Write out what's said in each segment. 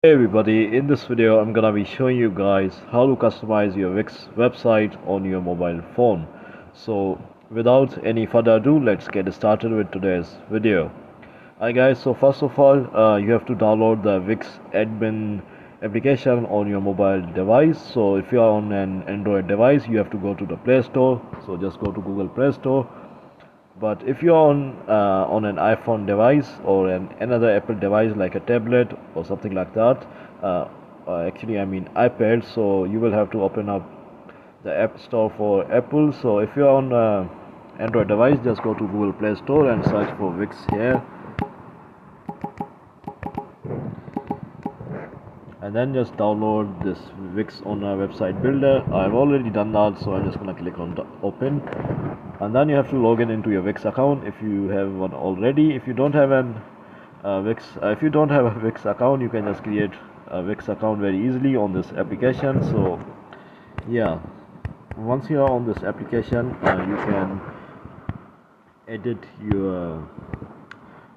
Hey everybody, in this video I'm gonna be showing you guys how to customize your Wix website on your mobile phone. So without any further ado, let's get started with today's video. Hi guys, so first of all you have to download the Wix admin application on your mobile device. So if you are on an Android device, you have to go to the Play Store. So just go to Google Play Store. But if you're on an iPhone device or another Apple device like a tablet or something like that, actually I mean iPad, so you will have to open up the App Store for Apple. So if you're on Android device, just go to Google Play Store and search for Wix here, and then just download this Wix on a website builder. I've already done that, so I'm just gonna click on the open, and then you have to log in into your Wix account if you have one already. If you don't have if you don't have a Wix account, you can just create a Wix account very easily on this application. So yeah, once you are on this application, you can edit your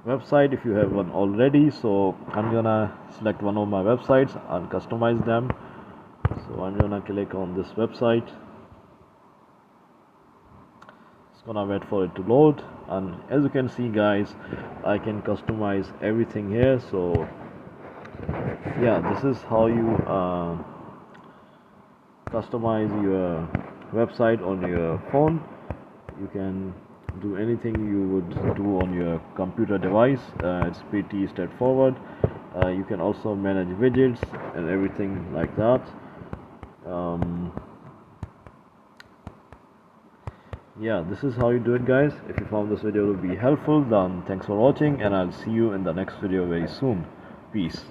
website if you have one already. So I'm gonna select one of my websites and customize them. So I'm gonna click on this website. It's gonna wait for it to load, and as you can see guys, I can customize everything here. So yeah, this is how you customize your website on your phone. You can do anything you would do on your computer device. It's pretty straightforward. You can also manage widgets and everything like that. um, yeah, this is how you do it guys. If you found this video to be helpful, then thanks for watching, and I'll see you in the next video very soon. Peace.